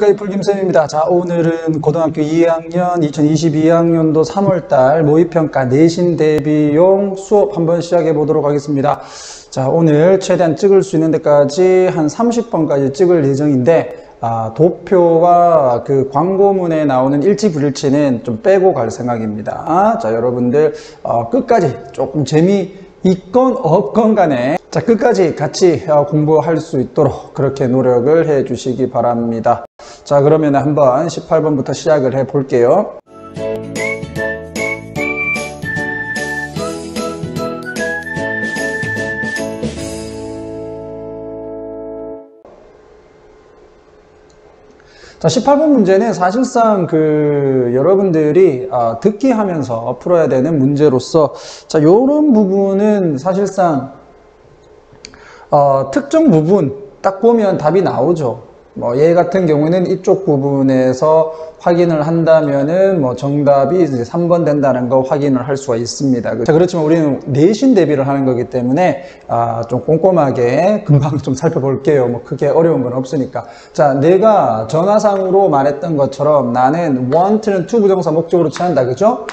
안녕하십니까, 이풀김쌤입니다. 자, 오늘은 고등학교 2학년 2022학년도 3월달 모의평가 내신 대비용 수업 한번 시작해 보도록 하겠습니다. 자, 오늘 최대한 찍을 수 있는 데까지 한 30번까지 찍을 예정인데, 도표와 그 광고문에 나오는 일치불일치는 좀 빼고 갈 생각입니다. 자, 여러분들 끝까지 조금 재미있건 없건 간에 자, 끝까지 같이 공부할 수 있도록 그렇게 노력을 해 주시기 바랍니다. 자, 그러면 한번 18번부터 시작을 해 볼게요. 자, 18번 문제는 사실상 여러분들이 듣기 하면서 풀어야 되는 문제로서, 자, 요런 부분은 사실상 특정 부분 딱 보면 답이 나오죠. 얘 같은 경우에는 이쪽 부분에서 확인을 한다면은 정답이 이제 3번 된다는 거 확인을 할 수가 있습니다. 자, 그렇지만 우리는 내신 대비를 하는 거기 때문에 좀 꼼꼼하게 금방 좀 살펴볼게요. 크게 어려운 건 없으니까. 자, 내가 전화상으로 말했던 것처럼 나는 want는 to 부정사 목적으로 취한다, 그죠?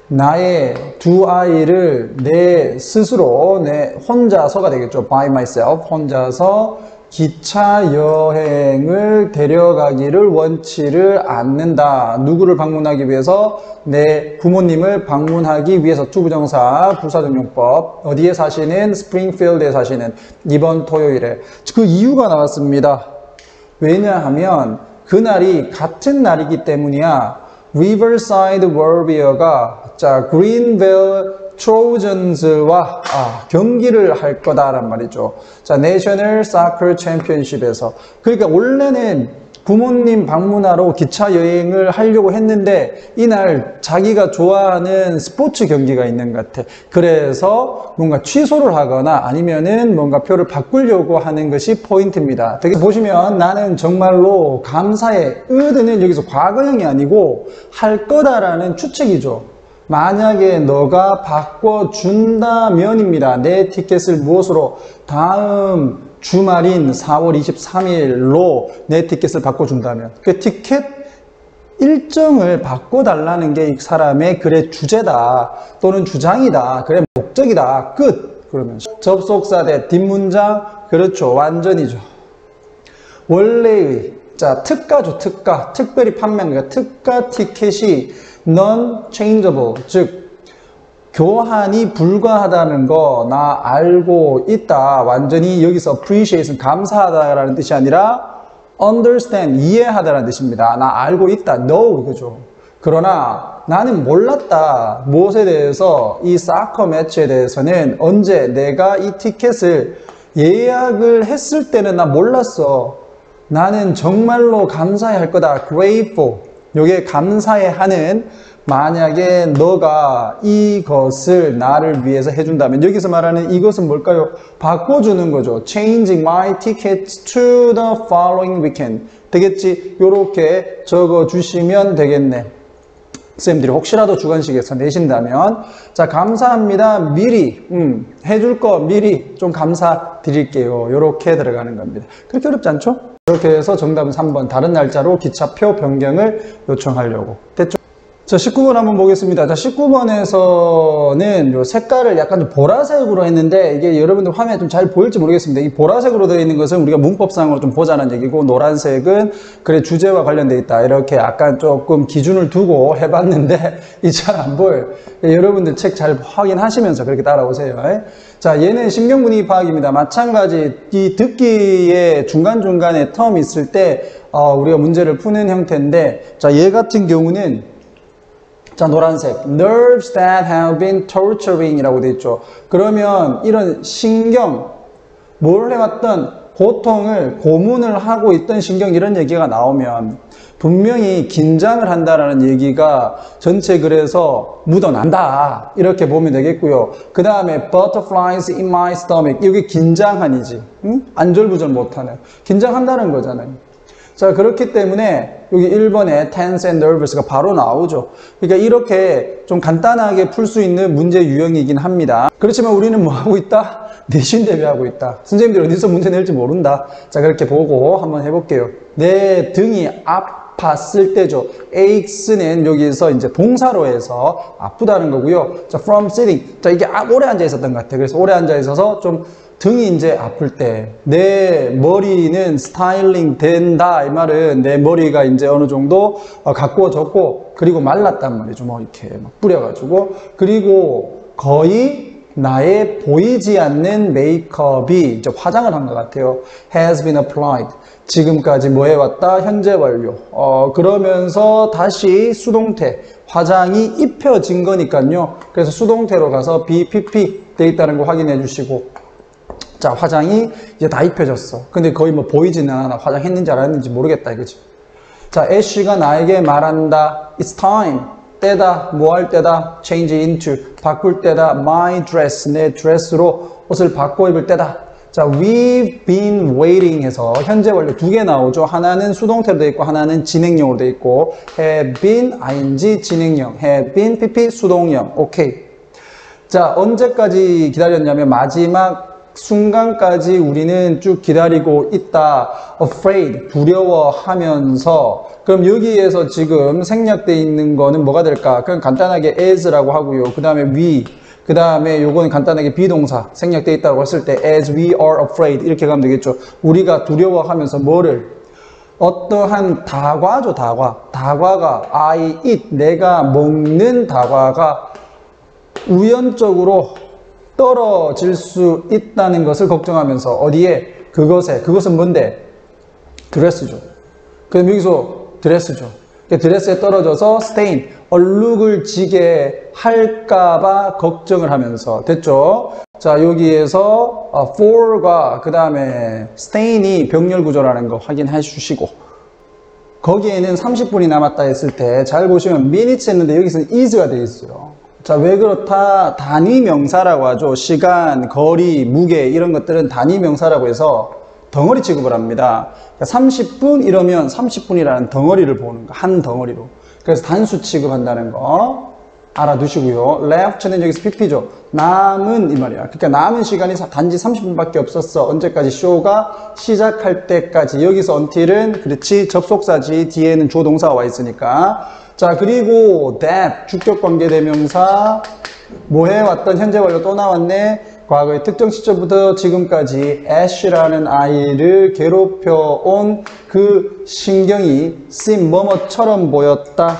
나의 두 아이를 내 스스로, 내 혼자서가 되겠죠. by myself, 혼자서 기차 여행을 데려가기를 원치를 않는다. 누구를 방문하기 위해서? 내 부모님을 방문하기 위해서. to 부정사, 부사적용법. 어디에 사시는? 스프링필드에 사시는. 이번 토요일에. 그 이유가 나왔습니다. 왜냐하면 그날이 같은 날이기 때문이야. 리버사이드 워리어가 그린벨 트로전즈와 경기를 할 거다란 말이죠. 자, 내셔널 사커 챔피언십에서. 그러니까 원래는 부모님 방문하러 기차 여행을 하려고 했는데 이날 자기가 좋아하는 스포츠 경기가 있는 것 같아. 그래서 뭔가 취소를 하거나 아니면은 뭔가 표를 바꾸려고 하는 것이 포인트입니다. 여기 보시면 나는 정말로 감사해. 의드는 여기서 과거형이 아니고 할 거다라는 추측이죠. 만약에 너가 바꿔준다면입니다. 내 티켓을 무엇으로? 다음 주말인 4월 23일로 내 티켓을 바꿔준다면. 그 티켓 일정을 바꿔달라는 게 이 사람의 글의 주제다. 또는 주장이다. 글의 목적이다. 끝. 그러면 접속사 대 뒷문장. 그렇죠. 완전이죠. 원래의, 자, 특가죠. 특가. 특별히 판매한 거야. 특가 티켓이 non-changeable, 즉 교환이 불가하다는 거 나 알고 있다. 완전히 여기서 appreciation, 감사하다라는 뜻이 아니라 understand, 이해하다라는 뜻입니다. 나 알고 있다. know, 그죠? 그러나 나는 몰랐다. 무엇에 대해서? 이 사커 매치에 대해서는 언제 내가 이 티켓을 예약을 했을 때는 나 몰랐어. 나는 정말로 감사해 할 거다. grateful. 요게 감사해 하는, 만약에 너가 이것을 나를 위해서 해준다면, 여기서 말하는 이것은 뭘까요? 바꿔주는 거죠. Changing my tickets to the following weekend. 되겠지? 요렇게 적어주시면 되겠네. 쌤들이 혹시라도 주관식에서 내신다면, 자, 감사합니다. 미리, 해줄 거 미리 좀 감사드릴게요. 요렇게 들어가는 겁니다. 그렇게 어렵지 않죠? 이렇게 해서 정답은 3번. 다른 날짜로 기차표 변경을 요청하려고. 됐죠? 자, 19번 한번 보겠습니다. 자, 19번에서는 요 색깔을 약간 좀 보라색으로 했는데, 이게 여러분들 화면에 좀 잘 보일지 모르겠습니다. 이 보라색으로 되어 있는 것은 우리가 문법상으로 좀 보자는 얘기고, 노란색은 그래 주제와 관련되어 있다. 이렇게 약간 조금 기준을 두고 해봤는데, 이 잘 안 보여요. 여러분들 책 잘 확인하시면서 그렇게 따라오세요. 자, 얘는 신경분위기 파악입니다. 마찬가지 이 듣기에 중간중간에 텀 있을 때 우리가 문제를 푸는 형태인데, 자, 얘 같은 경우는, 자, 노란색 nerves that have been torturing 이라고 되어 있죠. 그러면 이런 신경, 뭘 해왔던 고통을 고문을 하고 있던 신경, 이런 얘기가 나오면 분명히 긴장을 한다라는 얘기가 전체 글에서 묻어난다. 이렇게 보면 되겠고요. 그 다음에 butterflies in my stomach. 이게 긴장한이지. 응? 안절부절 못하는. 긴장한다는 거잖아요. 자, 그렇기 때문에 여기 1번에 tense and nervous가 바로 나오죠. 그러니까 이렇게 좀 간단하게 풀 수 있는 문제 유형이긴 합니다. 그렇지만 우리는 뭐 하고 있다? 내신 대비하고 있다. 선생님들이 어디서 문제 낼지 모른다. 자, 그렇게 보고 한번 해볼게요. 내 등이 아팠을 때죠. aches는 여기서 이제 동사로 해서 아프다는 거고요. 자, from sitting. 자, 이게 오래 앉아 있었던 것 같아요. 그래서 오래 앉아 있어서 좀 등이 이제 아플 때 내 머리는 스타일링 된다. 이 말은 내 머리가 이제 어느 정도 가꾸어졌고 그리고 말랐단 말이죠. 뭐 이렇게 막 뿌려가지고 그리고 거의 나의 보이지 않는 메이크업이 이제 화장을 한 것 같아요. has been applied. 지금까지 뭐 해왔다? 현재 완료. 그러면서 다시 수동태. 화장이 입혀진 거니까요. 그래서 수동태로 가서 BPP 돼 있다는 거 확인해 주시고. 자, 화장이 이제 다 입혀졌어. 근데 거의 뭐 보이지는 않아. 화장했는지 안 했는지 모르겠다 이거지. 자, 애쉬가 나에게 말한다. It's time. 때다. 뭐 할 때다? Change into. 바꿀 때다. My dress. 내 드레스로 옷을 바꿔 입을 때다. 자, we've been waiting 해서 현재 완료 두 개 나오죠. 하나는 수동태로 돼 있고 하나는 진행형으로 돼 있고 have been ing 진행형, have been pp 수동형. 오케이. 자, 언제까지 기다렸냐면 마지막 순간까지 우리는 쭉 기다리고 있다. afraid, 두려워하면서. 그럼 여기에서 지금 생략되어 있는 거는 뭐가 될까? 그냥 간단하게 as라고 하고요. 그 다음에 we, 그 다음에 요거는 간단하게 비동사 생략되어 있다고 했을 때 as we are afraid 이렇게 가면 되겠죠. 우리가 두려워하면서 뭐를? 어떠한 다과죠. 다과가 I eat, 내가 먹는 다과가 우연적으로 떨어질 수 있다는 것을 걱정하면서 어디에? 그것은 뭔데? 드레스죠. 그럼 여기서 드레스죠. 드레스에 떨어져서 stain, 얼룩을 지게 할까봐 걱정을 하면서. 됐죠? 자, 여기에서 for과 그 다음에 stain이 병렬 구조라는 거 확인해 주시고 거기에는 30분이 남았다 했을 때 잘 보시면 minutes 했는데 여기서는 is가 되어 있어요. 자, 왜 그렇다? 단위 명사라고 하죠. 시간, 거리, 무게 이런 것들은 단위 명사라고 해서 덩어리 취급을 합니다. 그러니까 30분 이러면 30분이라는 덩어리를 보는 거, 한 덩어리로. 그래서 단수 취급한다는 거 알아두시고요. left는 여기서 pp죠. 남은 이 말이야. 그러니까 남은 시간이 단지 30분밖에 없었어. 언제까지? 쇼가 시작할 때까지. 여기서 until은 그렇지 접속사지. 뒤에는 조동사가 와 있으니까. 자, 그리고 that 주격관계대명사 뭐 해왔던 현재 완료 또 나왔네. 과거의 특정 시점부터 지금까지 애쉬라는 아이를 괴롭혀온 그 신경이 seem 뭐뭐처럼 보였다.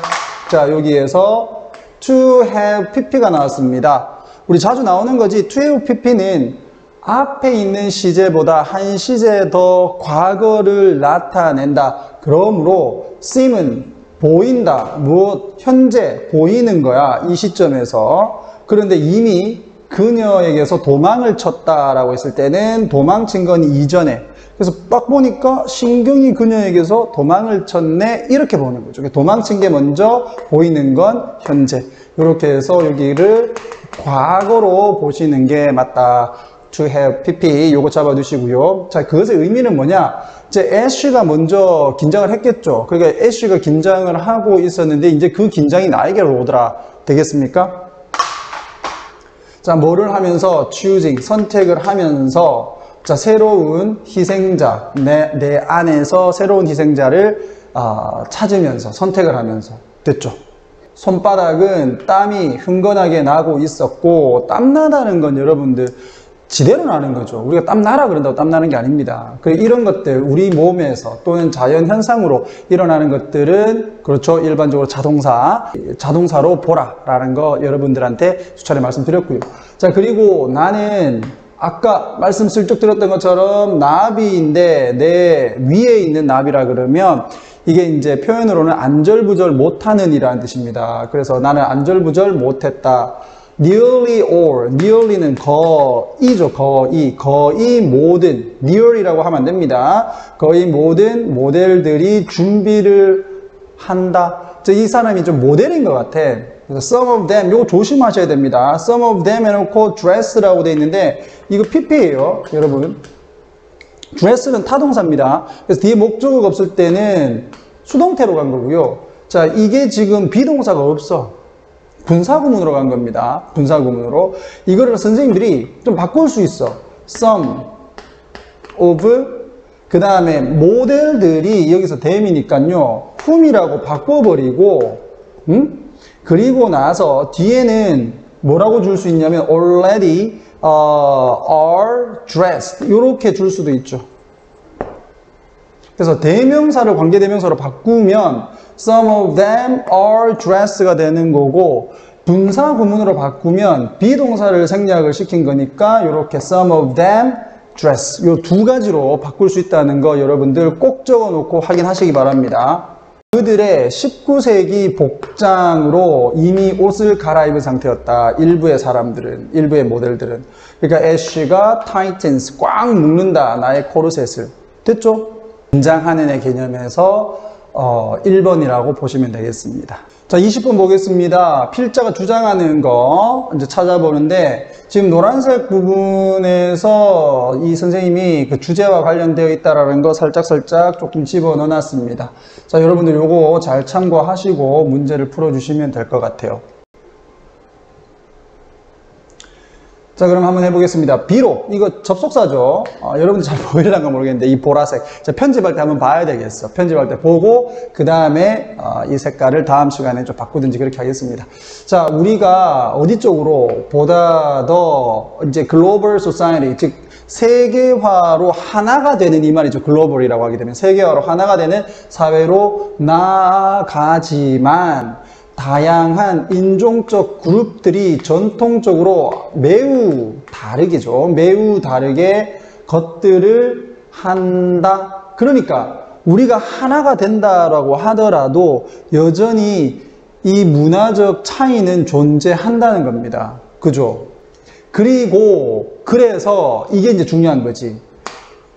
자, 여기에서 to have pp가 나왔습니다. 우리 자주 나오는 거지. to have pp는 앞에 있는 시제보다 한 시제 더 과거를 나타낸다. 그러므로 seem은 보인다. 무엇? 현재 보이는 거야. 이 시점에서. 그런데 이미 그녀에게서 도망을 쳤다라고 했을 때는 도망친 건 이전에. 그래서 딱 보니까 신경이 그녀에게서 도망을 쳤네. 이렇게 보는 거죠. 도망친 게 먼저 보이는 건 현재. 이렇게 해서 여기를 과거로 보시는 게 맞다. to have pp 요거 잡아두시고요. 자, 그것의 의미는 뭐냐? 이제 애쉬가 먼저 긴장을 했겠죠. 그러니까 애쉬가 긴장을 하고 있었는데 이제 그 긴장이 나에게로 오더라. 되겠습니까? 자, 뭐를 하면서 choosing 선택을 하면서 자, 새로운 희생자 내 안에서 새로운 희생자를 찾으면서 선택을 하면서 됐죠. 손바닥은 땀이 흥건하게 나고 있었고 땀나다는 건 여러분들 지대로 나는 거죠. 우리가 땀나라 그런다고 땀나는 게 아닙니다. 이런 것들 우리 몸에서 또는 자연현상으로 일어나는 것들은 그렇죠. 일반적으로 자동사로 보라 라는 거 여러분들한테 수차례 말씀드렸고요. 자, 그리고 나는 아까 말씀 슬쩍 드렸던 것처럼 나비인데 내 위에 있는 나비라 그러면 이게 이제 표현으로는 안절부절 못하는 이라는 뜻입니다. 그래서 나는 안절부절 못했다. nearly all, nearly는 거의죠. 거의 모든, nearly라고 하면 안 됩니다. 거의 모든 모델들이 준비를 한다. 이 사람이 좀 모델인 것 같아. 그래서 some of them, 이거 조심하셔야 됩니다. some of them 해놓고 dress라고 돼 있는데 이거 pp예요, 여러분. dress는 타동사입니다. 그래서 뒤에 목적어가 없을 때는 수동태로 간 거고요. 자, 이게 지금 비동사가 없어. 분사구문으로 간 겁니다. 분사구문으로. 이거를 선생님들이 좀 바꿀 수 있어. some of, 그 다음에 모델들이 여기서 them이니까요. whom이라고 바꿔버리고, 그리고 나서 뒤에는 뭐라고 줄 수 있냐면 already are dressed 이렇게 줄 수도 있죠. 그래서 대명사를 관계대명사로 바꾸면 some of them are dressed가 되는 거고, 분사 구문으로 바꾸면 비동사를 생략을 시킨 거니까 이렇게 some of them dress, 이 두 가지로 바꿀 수 있다는 거 여러분들 꼭 적어 놓고 확인하시기 바랍니다. 그들의 19세기 복장으로 이미 옷을 갈아입은 상태였다. 일부의 사람들은, 일부의 모델들은. 그러니까 애쉬가 tightens, 꽉 묶는다. 나의 코르셋을. 됐죠? 긴장하는 애 개념에서 1번이라고 보시면 되겠습니다. 자, 20번 보겠습니다. 필자가 주장하는 거 이제 찾아보는데, 지금 노란색 부분에서 이 선생님이 그 주제와 관련되어 있다라는 거 살짝 조금 집어 넣어놨습니다. 자, 여러분들 요거 잘 참고하시고 문제를 풀어주시면 될 것 같아요. 자, 그럼 한번 해보겠습니다. 비록, 이거 접속사죠. 여러분들 잘 보이려나 모르겠는데, 이 보라색. 자, 편집할 때 한번 봐야 되겠어. 편집할 때 보고, 그 다음에 이 색깔을 다음 시간에 좀 바꾸든지 그렇게 하겠습니다. 자, 우리가 어디 쪽으로 보다 더 이제 글로벌 소사이티, 즉, 세계화로 하나가 되는 이 말이죠. 글로벌이라고 하게 되면 세계화로 하나가 되는 사회로 나아가지만, 다양한 인종적 그룹들이 전통적으로 매우 다르게죠. 매우 다르게 것들을 한다. 그러니까 우리가 하나가 된다라고 하더라도 여전히 이 문화적 차이는 존재한다는 겁니다. 그죠? 그리고 그래서 이게 이제 중요한 거지.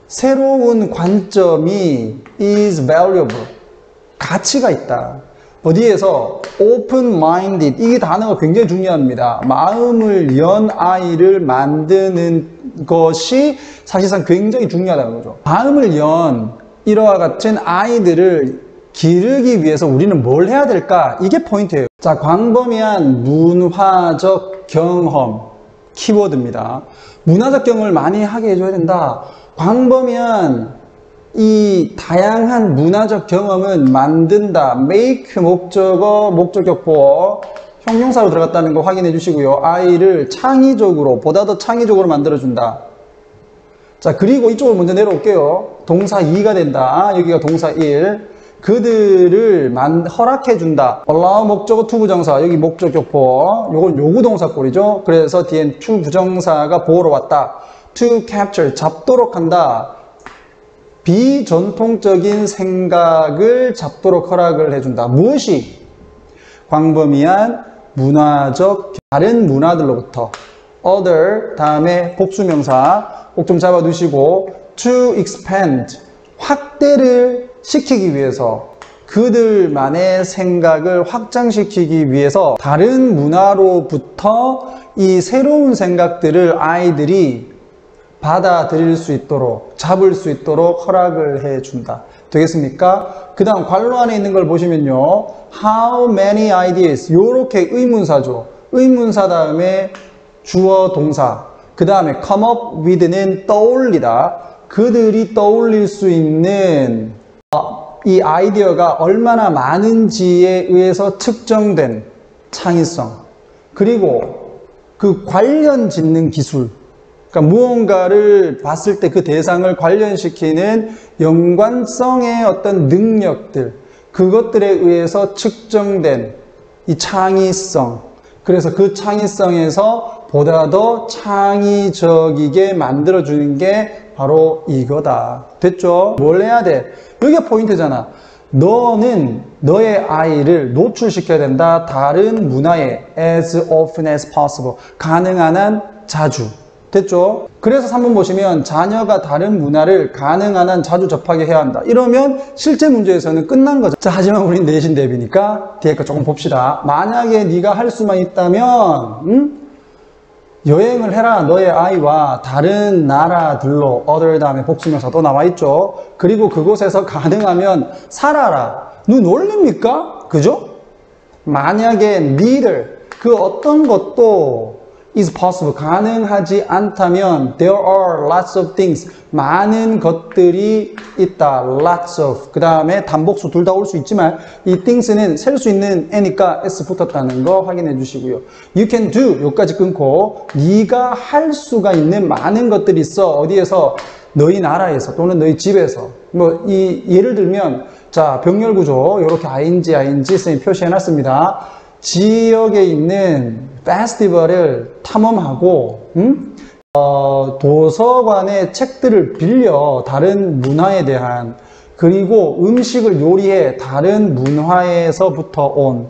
새로운 관점이 is valuable. 가치가 있다. 어디에서 open-minded, 이 단어가 굉장히 중요합니다. 마음을 연 아이를 만드는 것이 사실상 굉장히 중요하다는 거죠. 마음을 연 이와 같은 아이들을 기르기 위해서 우리는 뭘 해야 될까? 이게 포인트예요. 자, 광범위한 문화적 경험, 키워드입니다. 문화적 경험을 많이 하게 해줘야 된다. 광범위한 이 다양한 문화적 경험은 만든다. make 목적어, 목적격보어, 형용사로 들어갔다는 거 확인해 주시고요. 아이를 창의적으로, 보다 더 창의적으로 만들어준다. 자, 그리고 이쪽으로 먼저 내려올게요. 동사 2가 된다. 여기가 동사 1. 그들을 허락해 준다. allow 목적어 to 부정사, 여기 목적격보어, 요건 요구동사꼴이죠. 그래서 뒤엔 to 부정사가 보호로 왔다. to capture, 잡도록 한다. 비전통적인 생각을 잡도록 허락을 해준다. 무엇이? 광범위한 문화적 다른 문화들로부터 other 다음에 복수명사 꼭 좀 잡아두시고 to expand 확대를 시키기 위해서 그들만의 생각을 확장시키기 위해서 다른 문화로부터 이 새로운 생각들을 아이들이 받아들일 수 있도록, 잡을 수 있도록 허락을 해준다. 되겠습니까? 그 다음 괄호 안에 있는 걸 보시면요. How many ideas? 요렇게 의문사죠. 의문사 다음에 주어 동사. 그 다음에 come up with는 떠올리다. 그들이 떠올릴 수 있는 이 아이디어가 얼마나 많은지에 의해서 측정된 창의성. 그리고 그 관련 짓는 기술. 그러니까 무언가를 봤을 때 그 대상을 관련시키는 연관성의 어떤 능력들, 그것들에 의해서 측정된 이 창의성. 그래서 그 창의성에서 보다 더 창의적이게 만들어주는 게 바로 이거다. 됐죠? 뭘 해야 돼? 여기가 포인트잖아. 너는 너의 아이를 노출시켜야 된다. 다른 문화에 as often as possible. 가능한 한 자주. 됐죠? 그래서 3번 보시면 자녀가 다른 문화를 가능한 한 자주 접하게 해야 한다. 이러면 실제 문제에서는 끝난 거죠. 자, 하지만 우린 내신 대비니까 뒤에 거 조금 봅시다. 만약에 네가 할 수만 있다면 여행을 해라. 너의 아이와 다른 나라들로 other 다음에 복수명사 또 나와 있죠. 그리고 그곳에서 가능하면 살아라. 눈 올립니까? 그죠? 만약에 neither 그 어떤 것도 is possible 가능하지 않다면 there are lots of things 많은 것들이 있다. lots of 그 다음에 단복수 둘 다 올 수 있지만 이 things는 셀 수 있는 애니까 s 붙었다는 거 확인해 주시고요. you can do 여기까지 끊고 네가 할 수가 있는 많은 것들이 있어. 어디에서? 너희 나라에서 또는 너희 집에서. 뭐 이 예를 들면 자 병렬 구조 이렇게 ing 선생님 표시해 놨습니다. 지역에 있는 페스티벌을 탐험하고 도서관의 책들을 빌려 다른 문화에 대한 그리고 음식을 요리해 다른 문화에서부터 온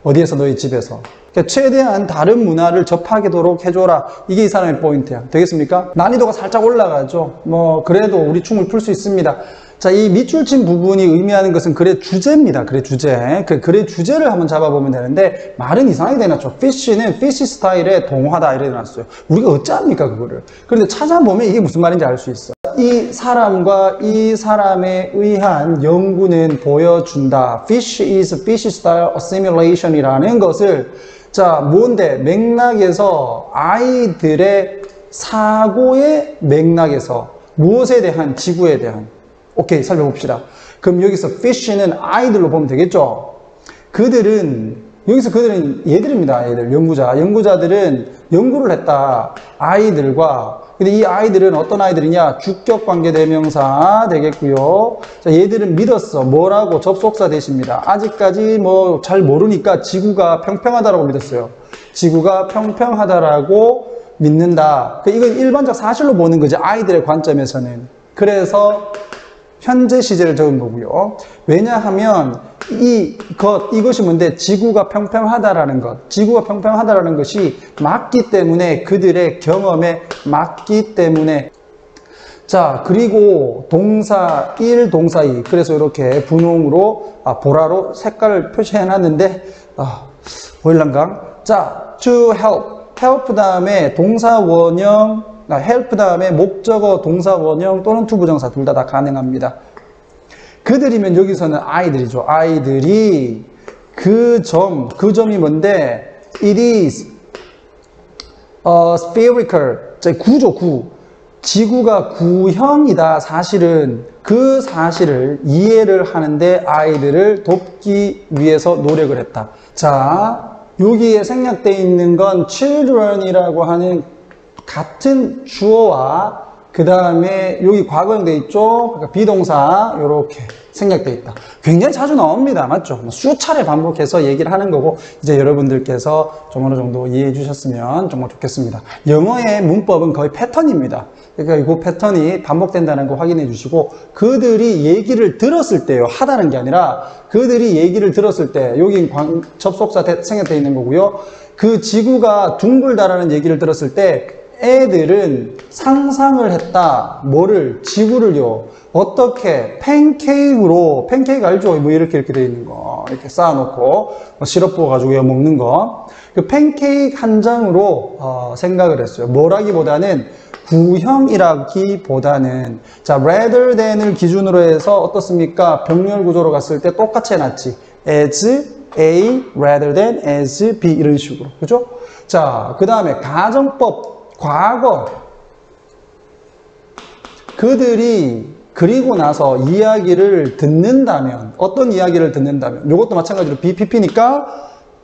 어디에서? 너희 집에서. 그러니까 최대한 다른 문화를 접하도록 해줘라. 이게 이 사람의 포인트야. 되겠습니까? 난이도가 살짝 올라가죠. 뭐 그래도 우리 충분히 풀 수 있습니다. 자, 이 밑줄친 부분이 의미하는 것은 글의 주제입니다. 글의 주제. 그 글의 주제를 한번 잡아보면 되는데 말은 이상하게 되어놨죠. fish는 fish 스타일의 동화다 이래 놨어요. 우리가 어찌합니까 그거를. 그런데 찾아보면 이게 무슨 말인지 알 수 있어. 이 사람과 이 사람에 의한 연구는 보여준다. Fish is fish style assimilation 이라는 것을 자 뭔데? 맥락에서 아이들의 사고의 맥락에서 무엇에 대한? 지구에 대한. 오케이, 살펴봅시다. 그럼 여기서 fish는 아이들로 보면 되겠죠? 그들은, 여기서 그들은 얘들입니다. 얘들, 연구자들은 연구를 했다. 아이들과. 근데 이 아이들은 어떤 아이들이냐? 주격관계대명사 되겠고요. 자, 얘들은 믿었어. 뭐라고? 접속사 대신입니다. 아직까지 뭐 잘 모르니까 지구가 평평하다라고 믿었어요. 지구가 평평하다라고 믿는다. 이건 일반적 사실로 보는 거지. 아이들의 관점에서는. 그래서 현재 시제를 적은 거고요. 왜냐하면 이것이 뭔데? 지구가 평평하다라는 것. 지구가 평평하다라는 것이 맞기 때문에 그들의 경험에 맞기 때문에 자 그리고 동사 1, 동사 2 그래서 이렇게 분홍으로 보라로 색깔을 표시해 놨는데 보일란가? 자 to help 다음에 동사 원형 help 다음에 목적어, 동사 원형 또는 투부정사 둘 다 가능합니다. 그들이면 여기서는 아이들이죠. 아이들이 그 점이 뭔데? It is spherical. 지구가 구형이다. 사실은 그 사실을 이해를 하는데 아이들을 돕기 위해서 노력을 했다. 자, 여기에 생략되어 있는 건 children이라고 하는 같은 주어와 그 다음에 여기 과거형 돼 있죠. 그러니까 비동사 이렇게 생략돼 있다. 굉장히 자주 나옵니다. 맞죠? 수차례 반복해서 얘기를 하는 거고 이제 여러분들께서 좀 어느 정도 이해해 주셨으면 정말 좋겠습니다. 영어의 문법은 거의 패턴입니다. 그러니까 이 패턴이 반복된다는 거 확인해 주시고 그들이 얘기를 들었을 때요. 하다는 게 아니라 그들이 얘기를 들었을 때 여기 접속사 생략돼 있는 거고요. 그 지구가 둥글다라는 얘기를 들었을 때 애들은 상상을 했다. 뭐를? 지구를요. 어떻게? 팬케이크로. 팬케이크 알죠? 뭐 이렇게 되어 있는 거. 이렇게 쌓아놓고 시럽 부어가지고 먹는 거. 그 팬케이크 한 장으로 생각을 했어요. 뭐라기보다는 구형이라기보다는 자 rather than을 기준으로 해서 어떻습니까? 병렬 구조로 갔을 때 똑같이 해놨지. as A rather than as B 이런 식으로. 그죠? 자, 그 다음에 가정법 과거 그들이 그리고 나서 이야기를 듣는다면 어떤 이야기를 듣는다면 이것도 마찬가지로 BPP니까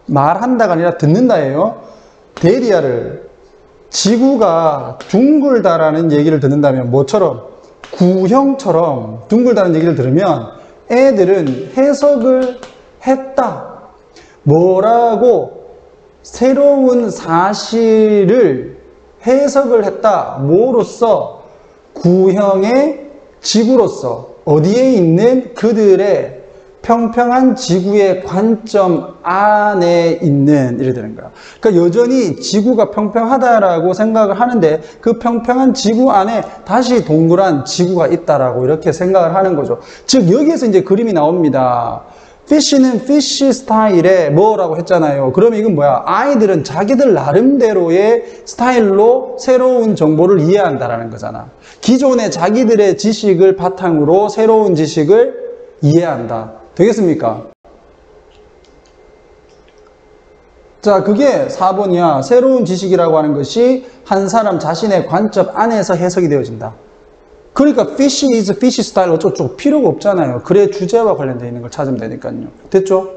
말한다가 아니라 듣는다예요. 데리아를 지구가 둥글다라는 얘기를 듣는다면 뭐처럼? 구형처럼 둥글다는 얘기를 들으면 애들은 해석을 했다. 뭐라고? 새로운 사실을 해석을 했다. 뭐로써? 구형의 지구로서 어디에 있는 그들의 평평한 지구의 관점 안에 있는 이래 되는 거야. 그러니까 여전히 지구가 평평하다라고 생각을 하는데 그 평평한 지구 안에 다시 동그란 지구가 있다라고 이렇게 생각을 하는 거죠. 즉 여기에서 이제 그림이 나옵니다. fish는 fish 스타일의 뭐라고 했잖아요. 그러면 이건 뭐야? 아이들은 자기들 나름대로의 스타일로 새로운 정보를 이해한다라는 거잖아. 기존의 자기들의 지식을 바탕으로 새로운 지식을 이해한다. 되겠습니까? 자, 그게 4번이야. 새로운 지식이라고 하는 것이 한 사람 자신의 관점 안에서 해석이 되어진다. 그러니까 fish is fish 스타일 어쩌고 필요가 없잖아요. 글의 주제와 관련되어 있는 걸 찾으면 되니까요. 됐죠?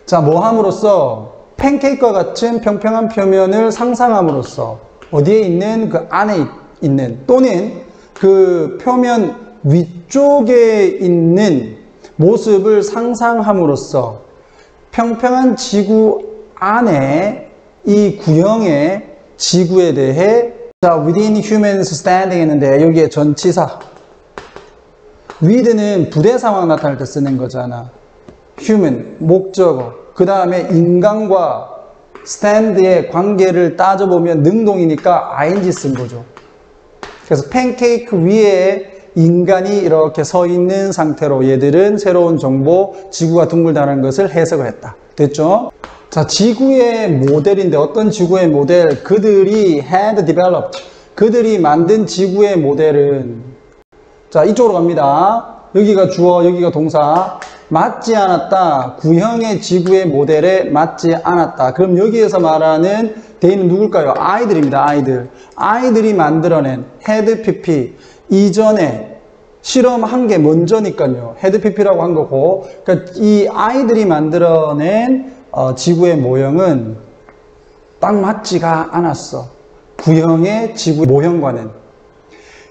자, 뭐 함으로써 팬케이크와 같은 평평한 표면을 상상함으로써 어디에 있는 그 안에 있는 또는 그 표면 위쪽에 있는 모습을 상상함으로써 평평한 지구 안에 이 구형의 지구에 대해 자, within humans standing 했는데 여기에 전치사 with는 부대 상황 나타낼 때 쓰는 거잖아. human, 목적어. 그 다음에 인간과 stand의 관계를 따져보면 능동이니까 ing 쓴 거죠. 그래서 팬케이크 위에 인간이 이렇게 서 있는 상태로 얘들은 새로운 정보, 지구가 둥글다는 것을 해석을 했다. 됐죠? 자, 지구의 모델인데 어떤 지구의 모델? 그들이 had developed. 그들이 만든 지구의 모델은 자, 이쪽으로 갑니다. 여기가 주어, 여기가 동사. 맞지 않았다. 구형의 지구의 모델에 맞지 않았다. 그럼 여기에서 말하는 대인은 누굴까요? 아이들입니다. 아이들. 아이들이 만들어낸 had pp. 이전에 실험한 게 먼저니까요. had pp라고 한 거고. 그러니까 이 아이들이 만들어낸 지구의 모형은 딱 맞지가 않았어. 구형의 지구 모형과는.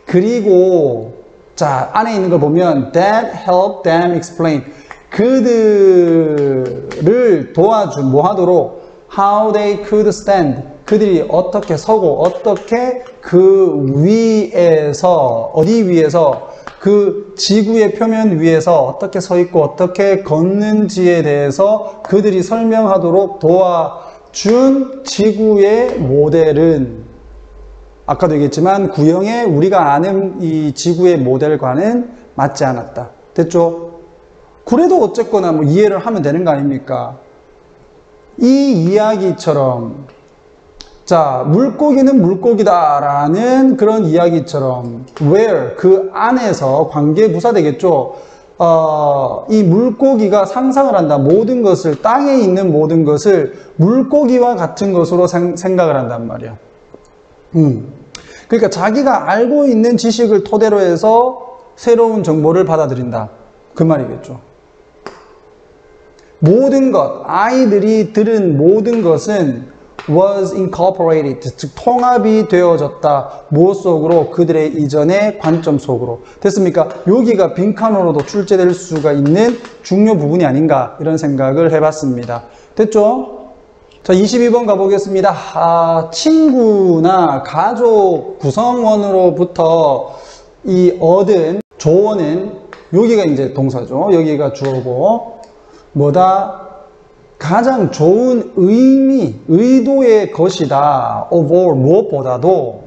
그리고 자, 안에 있는 걸 보면 that helped them explain. 그들을 도와준 뭐 하도록 how they could stand. 그들이 어떻게 서고 어떻게 그 위에서 어디 위에서 그 지구의 표면 위에서 어떻게 서 있고 어떻게 걷는지에 대해서 그들이 설명하도록 도와준 지구의 모델은 아까도 얘기했지만 구형의 우리가 아는 이 지구의 모델과는 맞지 않았다. 됐죠? 그래도 어쨌거나 뭐 이해를 하면 되는 거 아닙니까? 이 이야기처럼 자, 물고기는 물고기다라는 그런 이야기처럼 where 그 안에서 관계 부사 되겠죠. 이 물고기가 상상을 한다. 모든 것을 땅에 있는 모든 것을 물고기와 같은 것으로 생각을 한단 말이야. 그러니까 자기가 알고 있는 지식을 토대로 해서 새로운 정보를 받아들인다. 그 말이겠죠. 모든 것, 아이들이 들은 모든 것은 was incorporated, 즉 통합이 되어졌다. 무엇 속으로? 그들의 이전의 관점 속으로. 됐습니까? 여기가 빈칸으로도 출제될 수가 있는 중요 부분이 아닌가 이런 생각을 해봤습니다. 됐죠? 자, 22번 가보겠습니다. 친구나 가족 구성원으로부터 이 얻은 조언은 여기가 이제 동사죠. 여기가 주어고 뭐다? 가장 좋은 의미, 의도의 것이다. of all, 무엇보다도.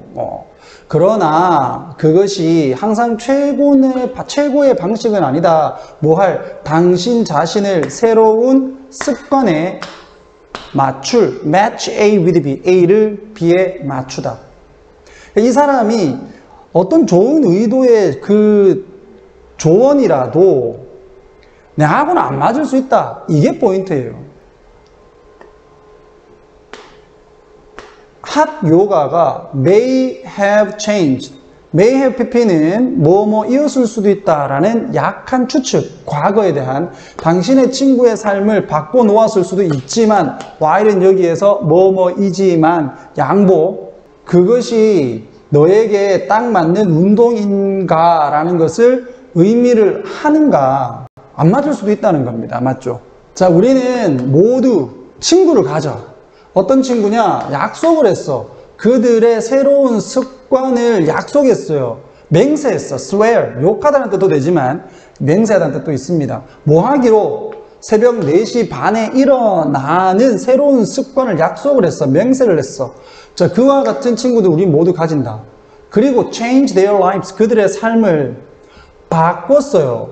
그러나 그것이 항상 최고의 방식은 아니다. 뭐할? 당신 자신을 새로운 습관에 맞출, match A with B, A를 B에 맞추다. 이 사람이 어떤 좋은 의도의 그 조언이라도 내하고는 안 맞을 수 있다. 이게 포인트예요. 핫 요가가 may have changed. may have pp는 뭐뭐이었을 수도 있다라는 약한 추측, 과거에 대한 당신의 친구의 삶을 바꿔놓았을 수도 있지만 while은 여기에서 뭐뭐이지만 양보, 그것이 너에게 딱 맞는 운동인가라는 것을 의미를 하는가, 안 맞을 수도 있다는 겁니다. 맞죠? 자, 우리는 모두 친구를 가져. 어떤 친구냐? 약속을 했어. 그들의 새로운 습관을 약속했어요. 맹세했어. swear. 욕하다는 뜻도 되지만 맹세하다는 뜻도 있습니다. 뭐 하기로? 새벽 4시 반에 일어나는 새로운 습관을 약속을 했어. 맹세를 했어. 자, 그와 같은 친구들 우리 모두 가진다. 그리고 change their lives. 그들의 삶을 바꿨어요.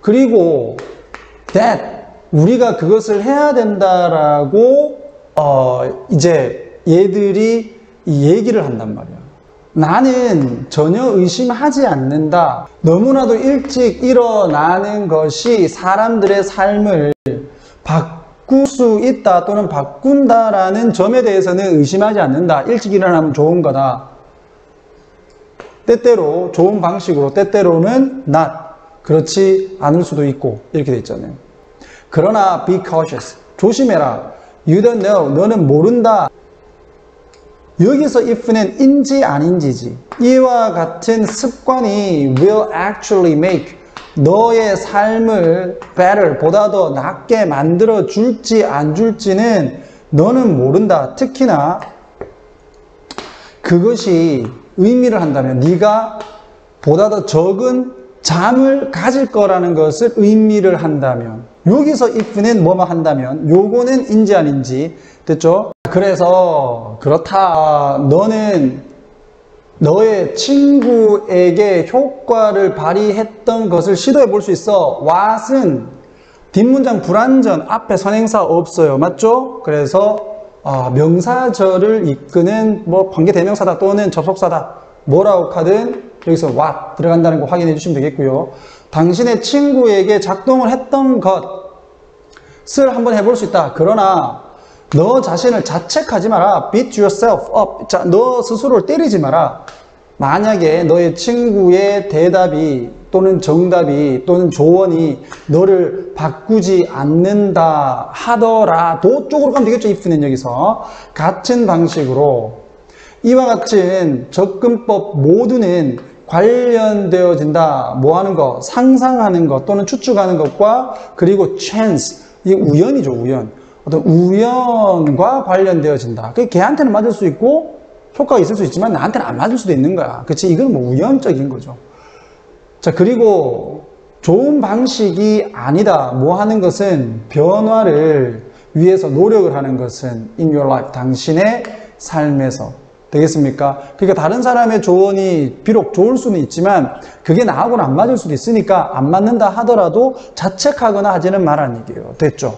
그리고 that 우리가 그것을 해야 된다라고 이제 얘들이 이 얘기를 한단 말이야. 나는 전혀 의심하지 않는다. 너무나도 일찍 일어나는 것이 사람들의 삶을 바꿀 수 있다 또는 바꾼다라는 점에 대해서는 의심하지 않는다. 일찍 일어나면 좋은 거다. 때때로 좋은 방식으로, 때때로는 not. 그렇지 않을 수도 있고 이렇게 돼 있잖아요. 그러나 be cautious. 조심해라. You don't know. 너는 모른다. 여기서 if는 인지 아닌지지. 이와 같은 습관이 will actually make 너의 삶을 better, 보다 더 낫게 만들어 줄지 안 줄지는 너는 모른다. 특히나 그것이 의미를 한다면, 네가 보다 더 적은 잠을 가질 거라는 것을 의미를 한다면, 여기서 if는 뭐만 한다면 요거는 인지 아닌지. 됐죠? 그래서 그렇다. 너는 너의 친구에게 효과를 발휘했던 것을 시도해 볼 수 있어. what은 뒷문장 불완전, 앞에 선행사 없어요. 맞죠? 그래서 명사절을 이끄는 뭐 관계대명사다 또는 접속사다. 뭐라고 하든 여기서 what 들어간다는 거 확인해 주시면 되겠고요. 당신의 친구에게 작동을 했던 것을 한번 해볼 수 있다. 그러나 너 자신을 자책하지 마라. beat yourself up. 자, 너 스스로를 때리지 마라. 만약에 너의 친구의 대답이 또는 정답이 또는 조언이 너를 바꾸지 않는다 하더라도, 쪽으로 가면 되겠죠. if는 여기서 같은 방식으로 이와 같은 접근법 모두는 관련되어진다. 뭐 하는 거? 상상하는 것 또는 추측하는 것과, 그리고 chance, 이게 우연이죠. 우연. 어떤 우연과 관련되어진다. 그게 걔한테는 맞을 수 있고 효과가 있을 수 있지만 나한테는 안 맞을 수도 있는 거야. 그치? 이건 뭐 우연적인 거죠. 자, 그리고 좋은 방식이 아니다. 뭐 하는 것은 변화를 위해서 노력을 하는 것은 in your life, 당신의 삶에서. 되겠습니까? 그러니까 다른 사람의 조언이 비록 좋을 수는 있지만 그게 나하고는 안 맞을 수도 있으니까 안 맞는다 하더라도 자책하거나 하지는 말라는 얘기예요. 됐죠?